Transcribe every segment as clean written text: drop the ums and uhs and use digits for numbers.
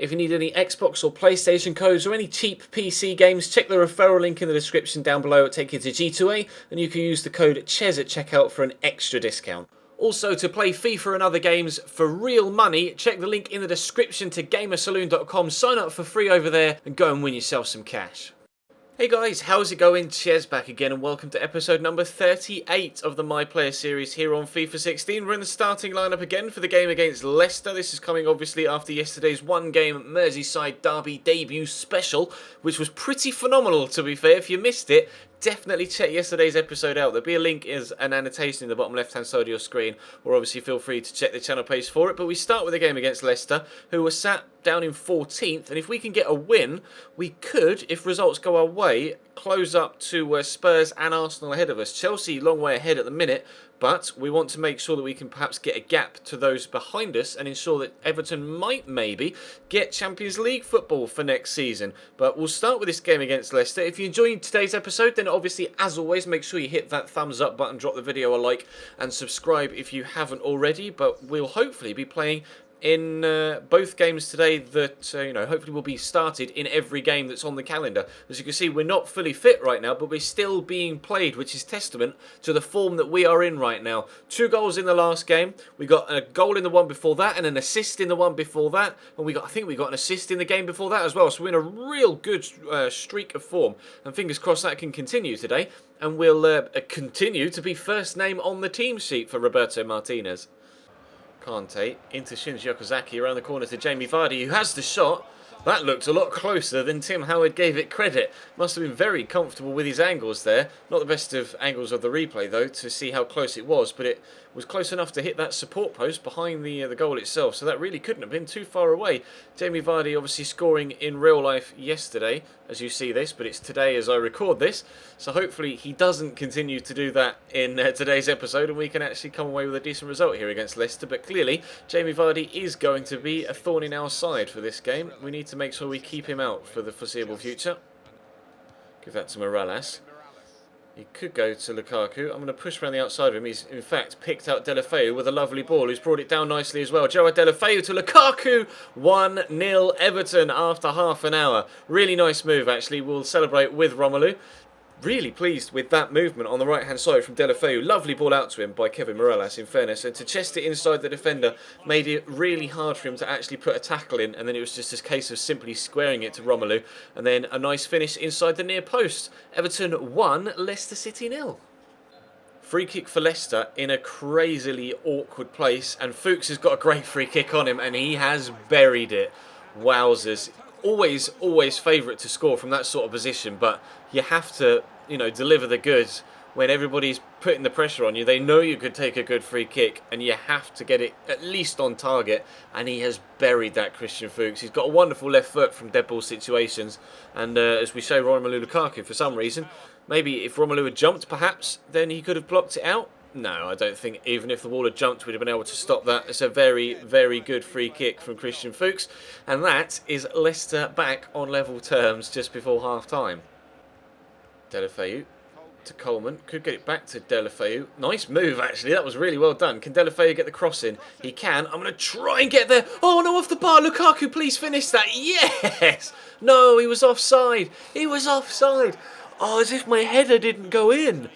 If you need any Xbox or PlayStation codes or any cheap PC games, check the referral link in the description down below. It'll take you to G2A and you can use the code CHES at checkout for an extra discount. Also, to play FIFA and other games for real money, check the link in the description to gamersaloon.com, sign up for free over there and go and win yourself some cash. Hey guys, how's it going? Ches back again and welcome to episode number 38 of the My Player series here on FIFA 16. We're in the starting lineup again for the game against Leicester. This is coming obviously after yesterday's one-game Merseyside derby debut special, which was pretty phenomenal to be fair. If you missed it, definitely check yesterday's episode out. There'll be a link as an annotation in the bottom left hand side of your screen, or obviously feel free to check the channel page for it. But we start with a game against Leicester, who were sat down in 14th, and if we can get a win, we could, if results go our way, close up to Spurs and Arsenal ahead of us. Chelsea long way ahead at the minute, but we want to make sure that we can perhaps get a gap to those behind us and ensure that Everton might maybe get Champions League football for next season. But we'll start with this game against Leicester. If you enjoyed today's episode, then obviously, as always, make sure you hit that thumbs up button, drop the video a like, and subscribe if you haven't already. But we'll hopefully be playing in both games today that, hopefully will be started in every game that's on the calendar. As you can see, we're not fully fit right now, but we're still being played, which is testament to the form that we are in right now. 2 goals in the last game. We got a goal in the one before that and an assist in the one before that. And I think we got an assist in the game before that as well. So we're in a real good streak of form. And fingers crossed that can continue today. And we'll continue to be first name on the team sheet for Roberto Martinez. Kante into Shinji Okazaki around the corner to Jamie Vardy, who has the shot. That looked a lot closer than Tim Howard gave it credit. Must have been very comfortable with his angles there. Not the best of angles of the replay, though, to see how close it was. But it was close enough to hit that support post behind the goal itself. So that really couldn't have been too far away. Jamie Vardy obviously scoring in real life yesterday, as you see this. But it's today as I record this. So hopefully he doesn't continue to do that in today's episode. And we can actually come away with a decent result here against Leicester. But clearly, Jamie Vardy is going to be a thorn in our side for this game. We need to make sure we keep him out for the foreseeable future. Give that to Morales. He could go to Lukaku. I'm going to push around the outside of him. He's, in fact, picked out Deulofeu with a lovely ball, who's brought it down nicely as well. Joao Deulofeu to Lukaku. 1-0 Everton after half an hour. Really nice move, actually. We'll celebrate with Romelu. Really pleased with that movement on the right-hand side from Deulofeu. Lovely ball out to him by Kevin Morales, in fairness. And to chest it inside the defender made it really hard for him to actually put a tackle in. And then it was just a case of simply squaring it to Romelu. And then a nice finish inside the near post. Everton 1, Leicester City 0. Free kick for Leicester in a crazily awkward place. And Fuchs has got a great free kick on him. And he has buried it. Wowzers. Always favourite to score from that sort of position, but you have to, deliver the goods when everybody's putting the pressure on you. They know you could take a good free kick, and you have to get it at least on target, and he has buried that, Christian Fuchs. He's got a wonderful left foot from dead ball situations, and as we show Romelu Lukaku for some reason, maybe if Romelu had jumped, perhaps, then he could have blocked it out. No, I don't think even if the wall had jumped, we'd have been able to stop that. It's a very, very good free kick from Christian Fuchs. And that is Leicester back on level terms just before half-time. Deulofeu to Coleman. Could get it back to Deulofeu. Nice move, actually. That was really well done. Can Deulofeu get the cross in? He can. I'm going to try and get there. Oh, no, off the bar. Lukaku, please finish that. Yes! No, he was offside. He was offside. Oh, as if my header didn't go in.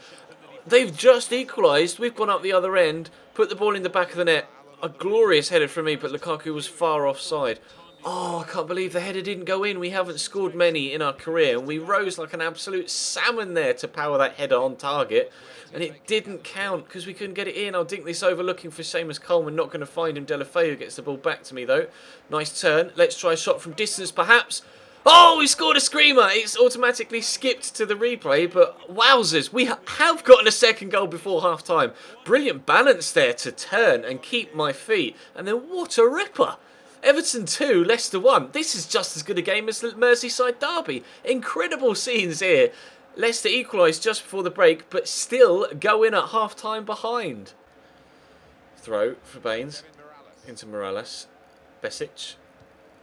They've just equalised. We've gone up the other end, put the ball in the back of the net. A glorious header from me, but Lukaku was far offside. Oh, I can't believe the header didn't go in. We haven't scored many in our career, and we rose like an absolute salmon there to power that header on target. And it didn't count because we couldn't get it in. I'll dink this over looking for Seamus Coleman. Not going to find him. Deulofeu gets the ball back to me, though. Nice turn. Let's try a shot from distance, perhaps. Oh, we scored a screamer. It's automatically skipped to the replay, but wowzers, we have gotten a second goal before half-time. Brilliant balance there to turn and keep my feet. And then what a ripper. Everton 2, Leicester 1. This is just as good a game as the Merseyside derby. Incredible scenes here. Leicester equalised just before the break, but still go in at half-time behind. Throw for Baines into Morales. Besic.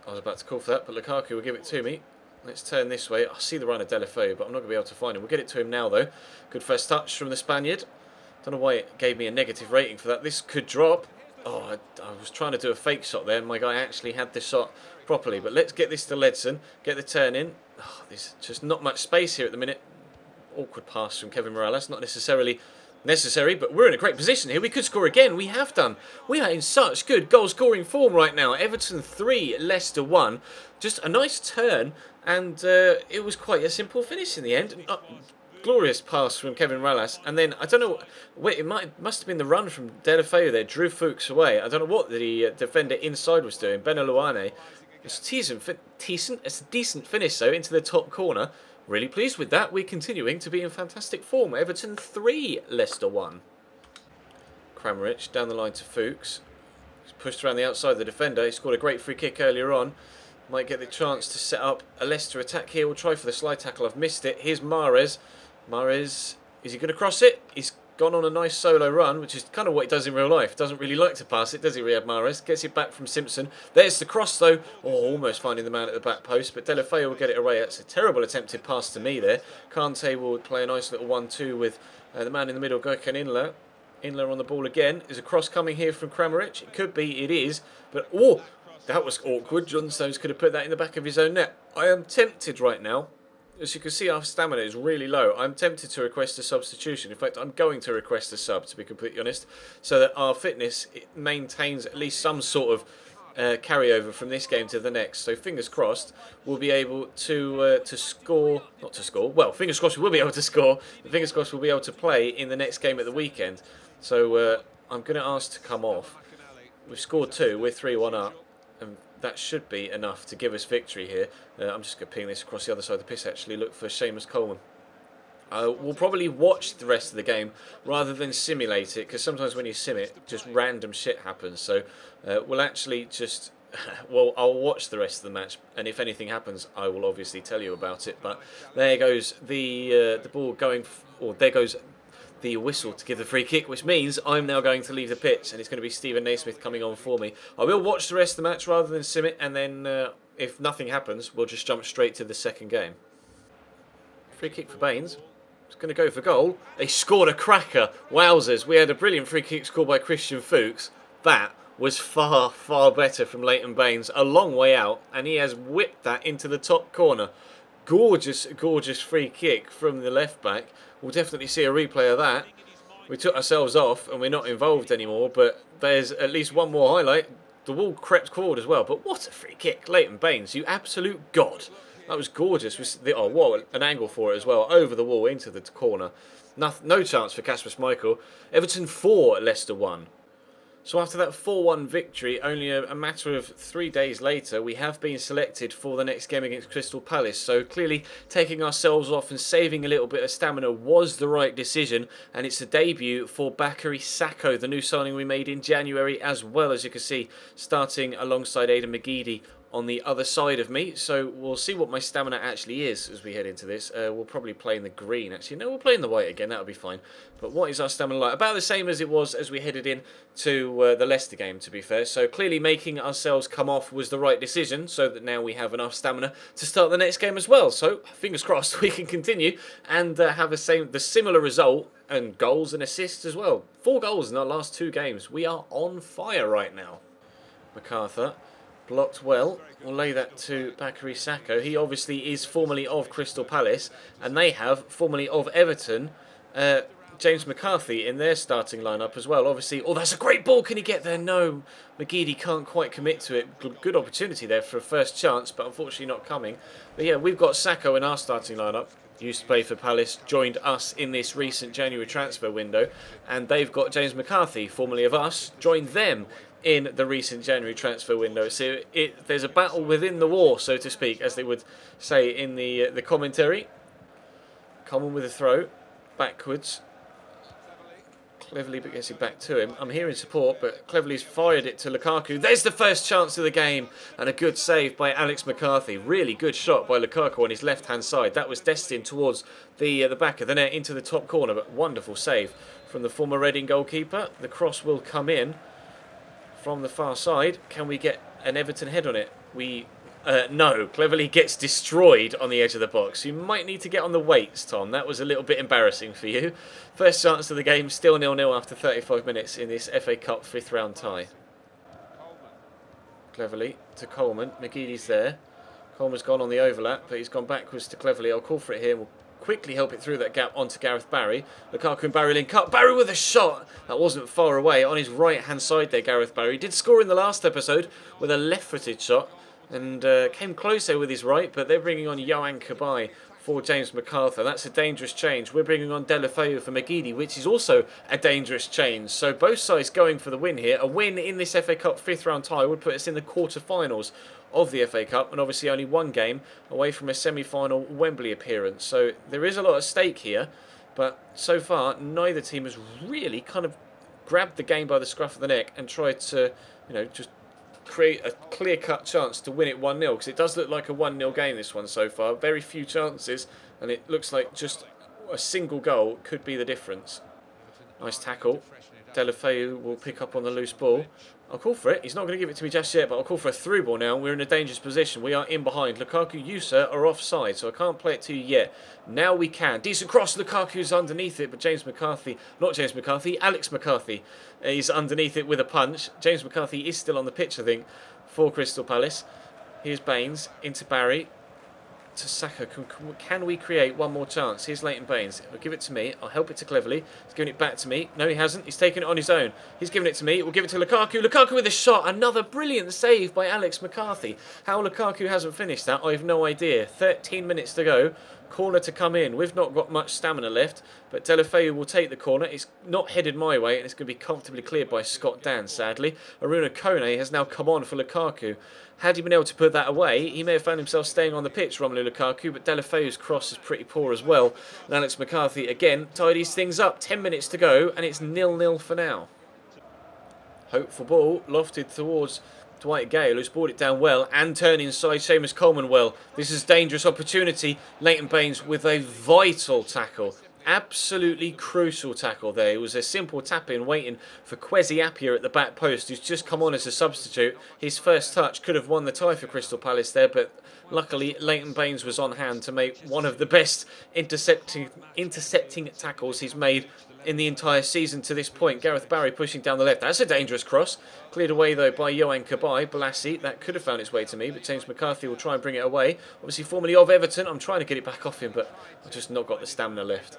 I was about to call for that, but Lukaku will give it to me. Let's turn this way. I see the run of Deulofeu, but I'm not going to be able to find him. We'll get it to him now, though. Good first touch from the Spaniard. Don't know why it gave me a negative rating for that. This could drop. Oh, I was trying to do a fake shot there. My guy actually had the shot properly. But let's get this to Ledson. Get the turn in. Oh, there's just not much space here at the minute. Awkward pass from Kevin Morales. Not necessarily necessary, but we're in a great position here. We could score again. We have done. We are in such good goal-scoring form right now. Everton 3, Leicester 1. Just a nice turn, and it was quite a simple finish in the end. Glorious pass from Kevin Morales, and then I don't know. Wait, must have been the run from Deulofeu there. Drew Fuchs away. I don't know what the defender inside was doing. Benaluane. It's a decent finish though into the top corner. Really pleased with that. We're continuing to be in fantastic form. Everton 3, Leicester 1. Kramaric down the line to Fuchs. He's pushed around the outside of the defender. He scored a great free kick earlier on. Might get the chance to set up a Leicester attack here. We'll try for the slide tackle. I've missed it. Here's Mahrez. Mahrez, is he going to cross it? He's gone on a nice solo run, which is kind of what he does in real life. Doesn't really like to pass it, does he, Riyad Mahrez? Gets it back from Simpson. There's the cross, though. Oh, almost finding the man at the back post, but Deulofeu will get it away. That's a terrible attempted pass to me there. Kante will play a nice little 1-2 with the man in the middle, Gökhan Inler. Inler on the ball again. Is a cross coming here from Kramaric? It could be, it is. But, oh, that was awkward. John Stones could have put that in the back of his own net. I am tempted right now. As you can see, our stamina is really low. I'm tempted to request a substitution. In fact, I'm going to request a sub, to be completely honest, so that our fitness maintains at least some sort of carryover from this game to the next. So fingers crossed, we'll be able to score. Not to score. Well, fingers crossed we will be able to score. Fingers crossed we'll be able to play in the next game at the weekend. So I'm going to ask to come off. We've scored 2. We're 3-1 up. And that should be enough to give us victory here. I'm just going to ping this across the other side of the pitch, actually. Look for Seamus Coleman. We'll probably watch the rest of the game rather than simulate it, because sometimes when you sim it, just random shit happens. So we'll actually just... well, I'll watch the rest of the match, and if anything happens, I will obviously tell you about it. But there goes the ball going... or there goes... the whistle to give the free kick, which means I'm now going to leave the pitch, and it's going to be Stephen Naismith coming on for me. I will watch the rest of the match rather than sim it, and then if nothing happens, we'll just jump straight to the second game. Free kick for Baines. It's going to go for goal. They scored a cracker. Wowzers. We had a brilliant free kick scored by Christian Fuchs. That was far, far better from Leighton Baines. A long way out, and he has whipped that into the top corner. Gorgeous, gorgeous free kick from the left back. We'll definitely see a replay of that. We took ourselves off and we're not involved anymore, but there's at least one more highlight. The wall crept forward as well, but what a free kick. Leighton Baines, you absolute god. That was gorgeous. Oh, what an angle for it as well. Over the wall, into the corner. No chance for Kasper Schmeichel. Everton 4, Leicester 1. So after that 4-1 victory, only a matter of 3 days later, we have been selected for the next game against Crystal Palace. So clearly taking ourselves off and saving a little bit of stamina was the right decision. And it's a debut for Bakary Sakho, the new signing we made in January, as well, as you can see, starting alongside Aidan McGeady on the other side of me. So we'll see what my stamina actually is as we head into this. We'll probably play in the green. Actually, no, we'll play in the white again. That'll be fine. But what is our stamina like? About the same as it was as we headed in to the Leicester game, to be fair. So clearly making ourselves come off was the right decision, so that now we have enough stamina to start the next game as well. So fingers crossed we can continue and have the similar result and goals and assists as well. 4 goals in our last 2 games. We are on fire right now. MacArthur. Blocked well. We'll lay that to Bakary Sakho. He obviously is formerly of Crystal Palace, and they have formerly of Everton James McCarthy in their starting lineup as well. Obviously, oh, that's a great ball. Can he get there? No, McGeady can't quite commit to it. Good opportunity there for a first chance, but unfortunately not coming. But yeah, we've got Sakho in our starting lineup. Used to play for Palace, joined us in this recent January transfer window, and they've got James McCarthy, formerly of us, joined them in the recent January transfer window. So there's a battle within the war, so to speak, as they would say in the commentary. Common with a throw, backwards. Cleverly but gets it back to him. I'm hearing support, but Cleverly's fired it to Lukaku. There's the first chance of the game, and a good save by Alex McCarthy. Really good shot by Lukaku on his left-hand side. That was destined towards the back of the net into the top corner, but wonderful save from the former Reading goalkeeper. The cross will come in from the far side. Can we get an Everton head on it? We No, Cleverly gets destroyed on the edge of the box. You might need to get on the weights, Tom. That was a little bit embarrassing for you. First chance of the game, still 0-0 after 35 minutes in this FA Cup 5th round tie. Cleverly to Coleman. McGeady's there. Coleman's gone on the overlap, but he's gone backwards to Cleverly. I'll call for it here. We'll quickly help it through that gap onto Gareth Barry. Lukaku and Barry link up. Barry with a shot. That wasn't far away. On his right-hand side there, Gareth Barry. Did score in the last episode with a left-footed shot. And came closer with his right, but they're bringing on Yohan Cabaye for James MacArthur. That's a dangerous change. We're bringing on Deulofeu for McGeady, which is also a dangerous change. So both sides going for the win here. A win in this FA Cup 5th round tie would put us in the quarter-finals of the FA Cup, and obviously only one game away from a semi-final Wembley appearance. So there is a lot at stake here, but so far neither team has really kind of grabbed the game by the scruff of the neck and tried to, just create a clear-cut chance to win it 1-0, because it does look like a 1-0 game, this one so far. Very few chances, and it looks like just a single goal could be the difference. Nice tackle. Deulofeu will pick up on the loose ball. I'll call for it. He's not going to give it to me just yet, but I'll call for a through ball now. We're in a dangerous position. We are in behind. Lukaku, you, sir, are offside, so I can't play it to you yet. Now we can. Decent cross. Lukaku's underneath it, but Alex McCarthy is underneath it with a punch. James McCarthy is still on the pitch, I think, for Crystal Palace. Here's Baines into Barry. To Saka. Can we create one more chance? Here's Leighton Baines. He'll give it to me. I'll help it to Cleverly. He's giving it back to me. No, he hasn't. He's taken it on his own. He's giving it to me. We'll give it to Lukaku. Lukaku with a shot. Another brilliant save by Alex McCarthy. How Lukaku hasn't finished that, I have no idea. 13 minutes to go. Corner to come in. We've not got much stamina left, but Deulofeu will take the corner. It's not headed my way, and it's going to be comfortably cleared by Scott Dan, sadly. Aruna Kone has now come on for Lukaku. Had he been able to put that away, he may have found himself staying on the pitch, Romelu Lukaku, but Deulofeu's cross is pretty poor as well. And Alex McCarthy, again, tidies things up. 10 minutes to go, and it's 0-0 for now. Hopeful ball, lofted towards Dwight Gale, who's brought it down well and turned inside Seamus Coleman well. This is a dangerous opportunity. Leighton Baines with a vital tackle. Absolutely crucial tackle there. It was a simple tap-in waiting for Kwesi Appiah at the back post, who's just come on as a substitute. His first touch could have won the tie for Crystal Palace there, but luckily Leighton Baines was on hand to make one of the best intercepting tackles he's made in the entire season to this point. Gareth Barry pushing down the left. That's a dangerous cross. Cleared away though by Yohan Cabaye. Balassi, that could have found its way to me, but James McCarthy will try and bring it away. Obviously formerly of Everton. I'm trying to get it back off him, but I've just not got the stamina left.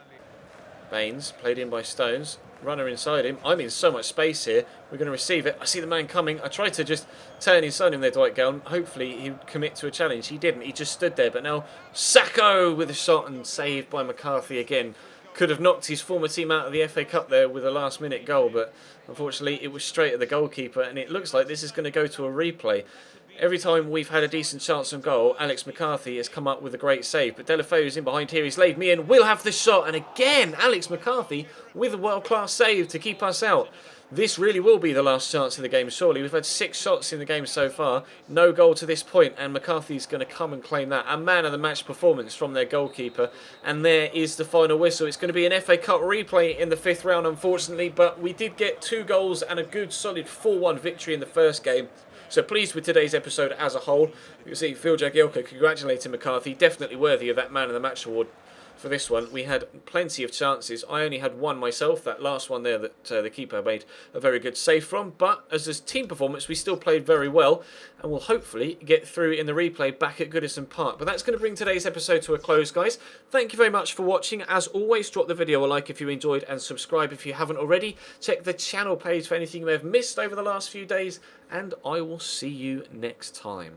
Baines, played in by Stones. Runner inside him. I'm in so much space here. We're going to receive it. I see the man coming. I tried to just turn inside him there, Dwight Gale. Hopefully he'd commit to a challenge. He didn't. He just stood there. But now Sacco with a shot and saved by McCarthy again. Could have knocked his former team out of the FA Cup there with a last-minute goal, but unfortunately it was straight at the goalkeeper, and it looks like this is going to go to a replay. Every time we've had a decent chance on goal, Alex McCarthy has come up with a great save, but Deulofeu is in behind here. He's laid me in. We'll have the shot, and again Alex McCarthy with a world-class save to keep us out. This really will be the last chance of the game, surely. We've had 6 shots in the game so far. No goal to this point, and McCarthy's going to come and claim that. A man of the match performance from their goalkeeper. And there is the final whistle. It's going to be an FA Cup replay in the 5th round, unfortunately, but we did get 2 goals and a good, solid 4-1 victory in the first game. So pleased with today's episode as a whole. You can see Phil Jagielka congratulating McCarthy. Definitely worthy of that man of the match award. For this one, we had plenty of chances. I only had one myself, that last one there that the keeper made a very good save from. But as a team performance, we still played very well, and we'll hopefully get through in the replay back at Goodison Park. But that's going to bring today's episode to a close, guys. Thank you very much for watching. As always, drop the video a like if you enjoyed, and subscribe if you haven't already. Check the channel page for anything you may have missed over the last few days, and I will see you next time.